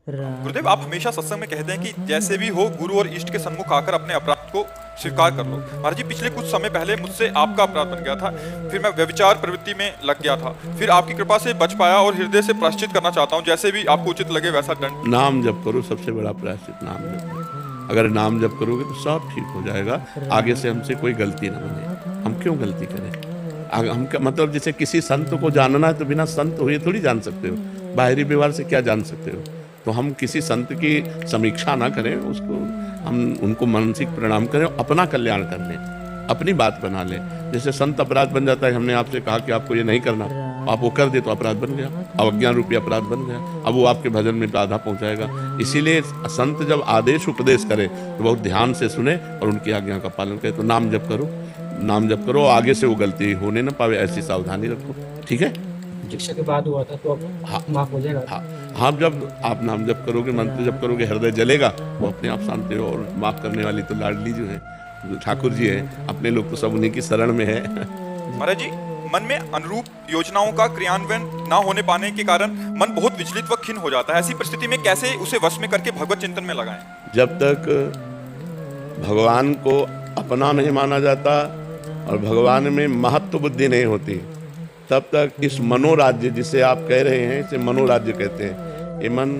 गुरुदेव, आप हमेशा सत्संग में कहते हैं कि जैसे भी हो गुरु और इष्ट के सन्मुख आकर अपने अपराध को स्वीकार कर लो। महाराज जी, पिछले कुछ समय पहले मुझसे आपका अपराध बन गया था, फिर मैं व्यभिचार प्रवृत्ति में लग गया था, फिर आपकी कृपा से बच पाया और हृदय से प्रायश्चित करना चाहता हूँ, जैसे भी आपको उचित लगे वैसा दंड। नाम जप करो, सबसे बड़ा प्रायश्चित नाम जप करो। अगर नाम जप करोगे तो सब ठीक हो जाएगा। आगे से हमसे कोई गलती ना बने। हम क्यों गलती करें? हम मतलब जैसे किसी संत को जानना है तो बिना संत हुए थोड़ी जान सकते हो। बाहरी व्यवहार से क्या जान सकते हो? तो हम किसी संत की समीक्षा ना करें, उसको हम उनको मानसिक प्रणाम करें, अपना कल्याण कर लें, अपनी बात बना लें। जैसे संत अपराध बन जाता है, हमने आपसे कहा कि आपको ये नहीं करना, आप वो कर दे तो अपराध बन गया, अवज्ञा रूपी अपराध बन गया। अब वो आपके भजन में बाधा पहुंचाएगा। इसीलिए संत जब आदेश उपदेश करे तो बहुत ध्यान से सुने और उनकी आज्ञा का पालन करे। तो नाम जप करो, नाम जप करो, आगे से वो गलती होने ना पावे, ऐसी सावधानी रखो। ठीक है? शिक्षा के बाद हुआ था तो अब माफ हो जाएगा। हाँ, जब आप नाम जप करोगे, मंत्र जप करोगे, हृदय जलेगा, वो अपने आप शांति हो। और माफ करने वाली तो लाडली जो है ठाकुर जी है, अपने लोग तो सब उन्हीं की शरण में है। महाराज जी, मन में अनुरूप योजनाओं का क्रियान्वयन ना होने पाने के कारण मन बहुत विचलित व खिन्न हो जाता है। ऐसी परिस्थिति में कैसे उसे वश में करके भगवत चिंतन में लगाएं? जब तक भगवान को अपना नहीं माना जाता और भगवान में महत्व बुद्धि नहीं होती, तब तक इस मनोराज्य, जिसे आप कह रहे हैं, इसे मनोराज्य कहते हैं, ये मन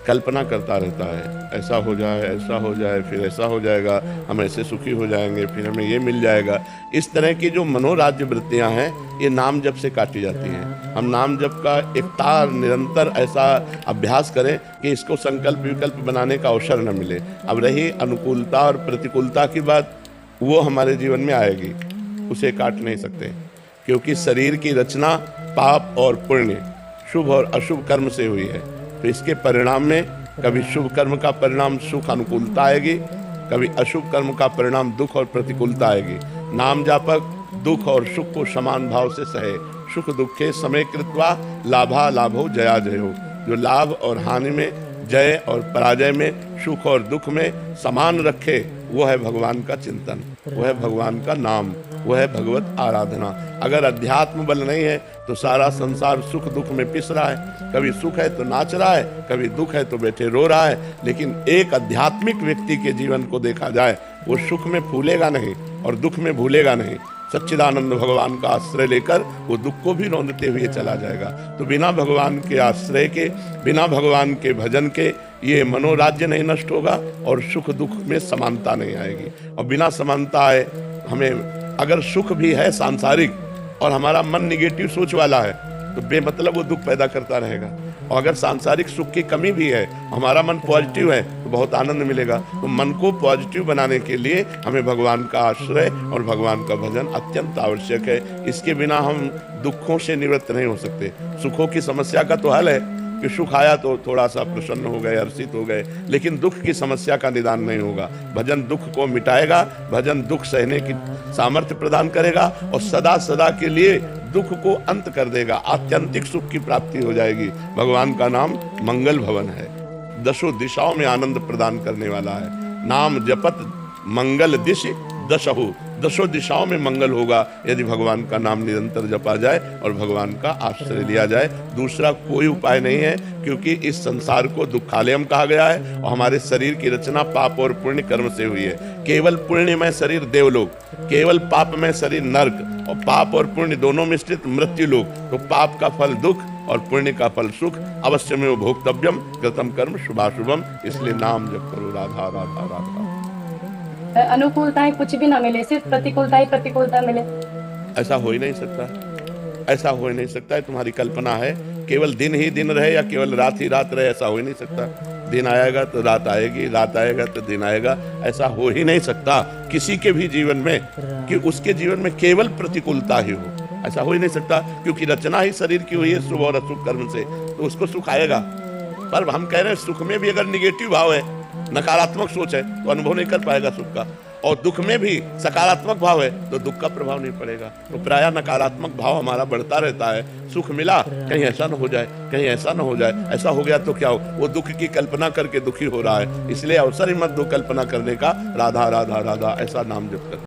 कल्पना करता रहता है। ऐसा हो जाए, ऐसा हो जाए, फिर ऐसा हो जाएगा, हम ऐसे सुखी हो जाएंगे, फिर हमें ये मिल जाएगा। इस तरह की जो मनोराज्य वृत्तियां हैं, ये नाम जप से काटी जाती हैं। हम नाम जप का एक तार निरंतर ऐसा अभ्यास करें कि इसको संकल्प विकल्प बनाने का अवसर न मिले। अब रही अनुकूलता और प्रतिकूलता की बात, वो हमारे जीवन में आएगी, उसे काट नहीं सकते, क्योंकि शरीर की रचना पाप और पुण्य, शुभ और अशुभ कर्म से हुई है। तो इसके परिणाम में कभी शुभ कर्म का परिणाम सुख अनुकूलता आएगी, कभी अशुभ कर्म का परिणाम दुख और प्रतिकूलता आएगी। नाम जापक दुख और सुख को समान भाव से सहे। सुख दुखे समय कृत्वा लाभा लाभो जया जयो। जो लाभ और हानि में, जय और पराजय में, सुख और दुख में समान रखे, वो है भगवान का चिंतन, वो है भगवान का नाम, वो है भगवत आराधना। अगर अध्यात्म बल नहीं है तो सारा संसार सुख दुख में पिस रहा है। कभी सुख है तो नाच रहा है, कभी दुख है तो बैठे रो रहा है। लेकिन एक आध्यात्मिक व्यक्ति के जीवन को देखा जाए, वो सुख में फूलेगा नहीं और दुख में भूलेगा नहीं। सच्चिदानंद भगवान का आश्रय लेकर वो दुख को भी रौंदते हुए चला जाएगा। तो बिना भगवान के आश्रय के, बिना भगवान के भजन के ये मनोराज्य नहीं नष्ट होगा और सुख दुख में समानता नहीं आएगी। और बिना समानता आए, हमें अगर सुख भी है सांसारिक और हमारा मन निगेटिव सोच वाला है, तो बेमतलब वो दुख पैदा करता रहेगा। और अगर सांसारिक सुख की कमी भी है, हमारा मन पॉजिटिव है, तो बहुत आनंद मिलेगा। तो मन को पॉजिटिव बनाने के लिए हमें भगवान का आश्रय और भगवान का भजन अत्यंत आवश्यक है। इसके बिना हम दुखों से निवृत्त नहीं हो सकते। सुखों की समस्या का तो हल है कि सुख आया तो थोड़ा सा प्रसन्न हो गए, हर्षित हो गए, लेकिन दुख की समस्या का निदान नहीं होगा। भजन दुख को मिटाएगा, भजन दुख सहने की सामर्थ्य प्रदान करेगा और सदा सदा के लिए दुख को अंत कर देगा। आत्यंतिक सुख की प्राप्ति हो जाएगी। भगवान का नाम मंगल भवन है, दशों दिशाओं में आनंद प्रदान करने वाला है। नाम जपत मंगल दिशि दशहु, दशों दिशाओं में मंगल होगा यदि भगवान का नाम निरंतर जपा जाए और भगवान का आश्रय लिया जाए। दूसरा कोई उपाय नहीं है, क्योंकि इस संसार को दुखालयम कहा गया है और हमारे शरीर की रचना पाप और पुण्य कर्म से हुई है। केवल पुण्य में शरीर देवलोक, केवल पाप में शरीर नर्क, और पाप और पुण्य दोनों मिश्रित मृत्यु लोक। तो पाप का फल दुख और पुण्य का फल सुख। अवश्य में भोक्तव्यम कृतम कर्म शुभाशुभम। इसलिए नाम जप करो, राधा राधा राधा। अनुकूलताएं कुछ भी ना मिले, सिर्फ प्रतिकूलता ही प्रतिकूलता मिले, ऐसा हो ही नहीं सकता। ऐसा हो ही नहीं सकता है, तुम्हारी कल्पना है। केवल दिन ही दिन रहे या केवल रात ही रात रहे, ऐसा हो ही नहीं सकता। दिन आएगा तो रात आएगी, रात आएगा तो दिन आएगा, ऐसा हो ही नहीं सकता किसी के भी जीवन में कि उसके जीवन में केवल प्रतिकूलता ही हो। ऐसा हो ही नहीं सकता, क्योंकि रचना ही शरीर की हुई है शुभ और अशुभ कर्म से, तो उसको सुख आएगा। पर हम कह रहे हैं सुख में भी अगर निगेटिव भाव है, नकारात्मक सोच है, तो अनुभव नहीं कर पाएगा सुख का। और दुख में भी सकारात्मक भाव है तो दुख का प्रभाव नहीं पड़ेगा। तो प्रायः नकारात्मक भाव हमारा बढ़ता रहता है। सुख मिला, कहीं ऐसा न हो जाए, कहीं ऐसा न हो जाए, ऐसा हो गया तो क्या हो, वो दुख की कल्पना करके दुखी हो रहा है। इसलिए अवसर ही मत दो कल्पना करने का। राधा राधा राधा ऐसा नाम जप कर।